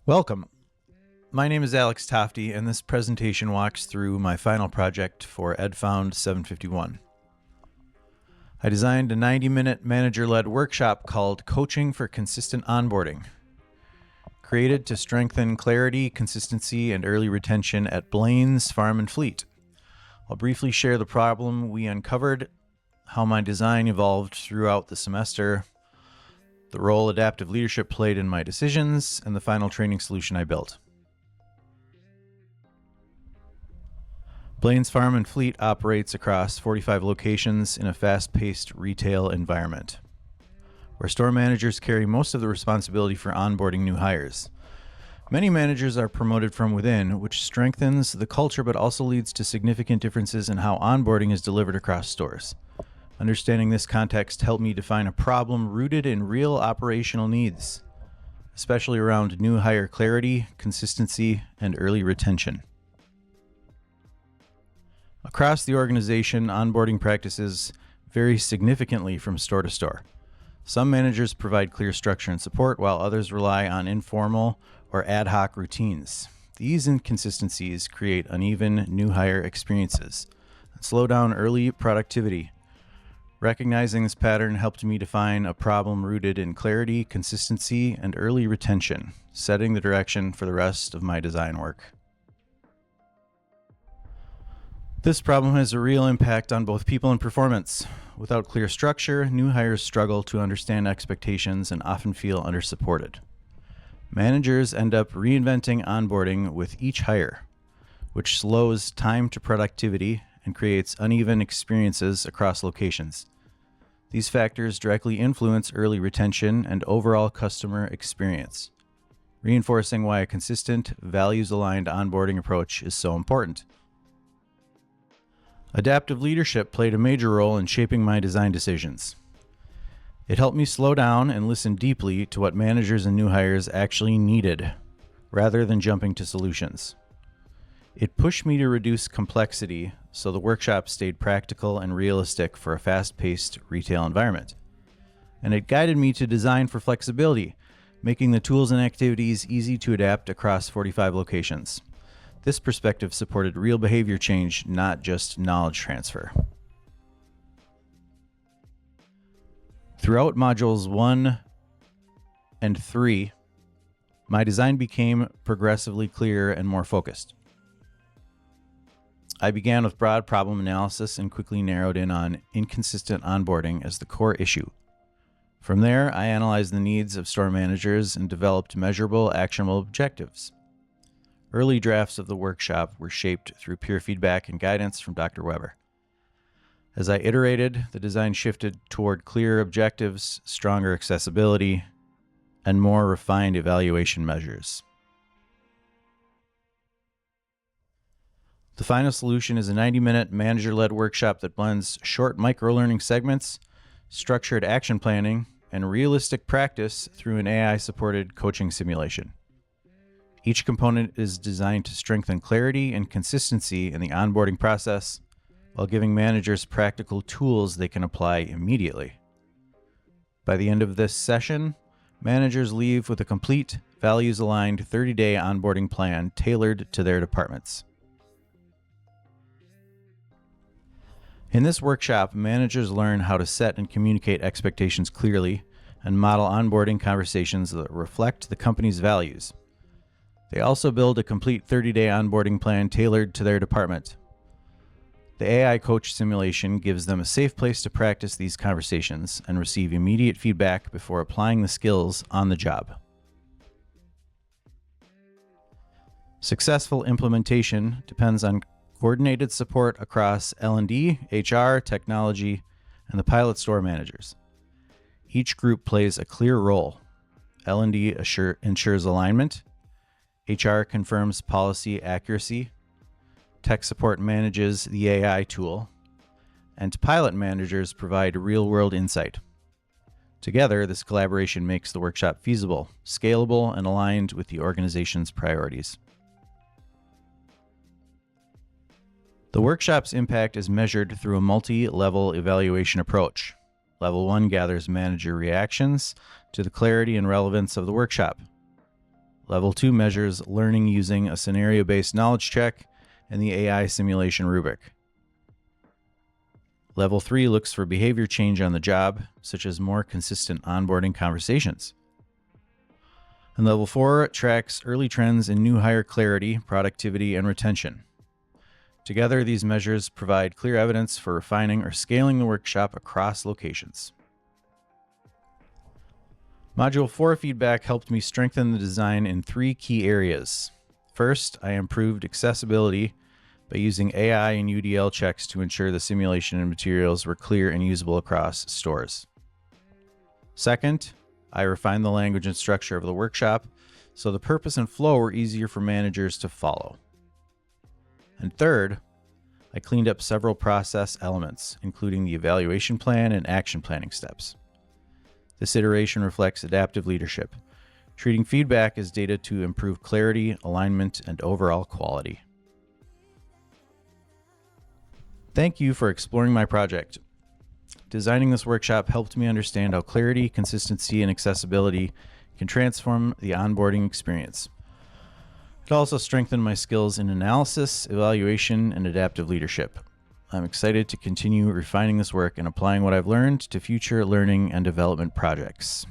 Welcome. My name is Alex Tofte, and this presentation walks through my final project for EDFOUND 751. I designed a 90-minute manager-led workshop called Coaching for Consistent Onboarding, created to strengthen clarity, consistency, and early retention at Blaine's Farm and Fleet. I'll briefly share the problem we uncovered, how my design evolved throughout the semester, the role adaptive leadership played in my decisions, and the final training solution I built. Blaine's Farm and Fleet operates across 45 locations in a fast-paced retail environment, where store managers carry most of the responsibility for onboarding new hires. Many managers are promoted from within, which strengthens the culture but also leads to significant differences in how onboarding is delivered across stores. Understanding this context helped me define a problem rooted in real operational needs, especially around new hire clarity, consistency, and early retention. Across the organization, onboarding practices vary significantly from store to store. Some managers provide clear structure and support, while others rely on informal or ad hoc routines. These inconsistencies create uneven new hire experiences and slow down early productivity. Recognizing this pattern helped me define a problem rooted in clarity, consistency, and early retention, setting the direction for the rest of my design work. This problem has a real impact on both people and performance. Without clear structure, new hires struggle to understand expectations and often feel undersupported. Managers end up reinventing onboarding with each hire, which slows time to productivity and creates uneven experiences across locations. These factors directly influence early retention and overall customer experience, reinforcing why a consistent, values-aligned onboarding approach is so important. Adaptive leadership played a major role in shaping my design decisions. It helped me slow down and listen deeply to what managers and new hires actually needed, rather than jumping to solutions. It pushed me to reduce complexity so the workshop stayed practical and realistic for a fast-paced retail environment. And it guided me to design for flexibility, making the tools and activities easy to adapt across 45 locations. This perspective supported real behavior change, not just knowledge transfer. Throughout modules 1 and 3, my design became progressively clearer and more focused. I began with broad problem analysis and quickly narrowed in on inconsistent onboarding as the core issue. From there, I analyzed the needs of store managers and developed measurable, actionable objectives. Early drafts of the workshop were shaped through peer feedback and guidance from Dr. Weber. As I iterated, the design shifted toward clearer objectives, stronger accessibility, and more refined evaluation measures. The final solution is a 90-minute manager-led workshop that blends short microlearning segments, structured action planning, and realistic practice through an AI-supported coaching simulation. Each component is designed to strengthen clarity and consistency in the onboarding process while giving managers practical tools they can apply immediately. By the end of this session, managers leave with a complete, values-aligned 30-day onboarding plan tailored to their departments. In this workshop, managers learn how to set and communicate expectations clearly and model onboarding conversations that reflect the company's values. They also build a complete 30-day onboarding plan tailored to their department. The AI coach simulation gives them a safe place to practice these conversations and receive immediate feedback before applying the skills on the job. Successful implementation depends on coordinated support across L&D, HR, technology, and the pilot store managers. Each group plays a clear role. L&D ensures alignment, HR confirms policy accuracy, tech support manages the AI tool, and pilot managers provide real-world insight. Together, this collaboration makes the workshop feasible, scalable, and aligned with the organization's priorities. The workshop's impact is measured through a multi-level evaluation approach. Level 1 gathers manager reactions to the clarity and relevance of the workshop. Level 2 measures learning using a scenario-based knowledge check and the AI simulation rubric. Level 3 looks for behavior change on the job, such as more consistent onboarding conversations. And Level 4 tracks early trends in new hire clarity, productivity, and retention. Together, these measures provide clear evidence for refining or scaling the workshop across locations. Module 4 feedback helped me strengthen the design in 3 key areas. First, I improved accessibility by using AI and UDL checks to ensure the simulation and materials were clear and usable across stores. Second, I refined the language and structure of the workshop so the purpose and flow were easier for managers to follow. And third, I cleaned up several process elements, including the evaluation plan and action planning steps. This iteration reflects adaptive leadership, treating feedback as data to improve clarity, alignment, and overall quality. Thank you for exploring my project. Designing this workshop helped me understand how clarity, consistency, and accessibility can transform the onboarding experience. It also strengthened my skills in analysis, evaluation, and adaptive leadership. I'm excited to continue refining this work and applying what I've learned to future learning and development projects.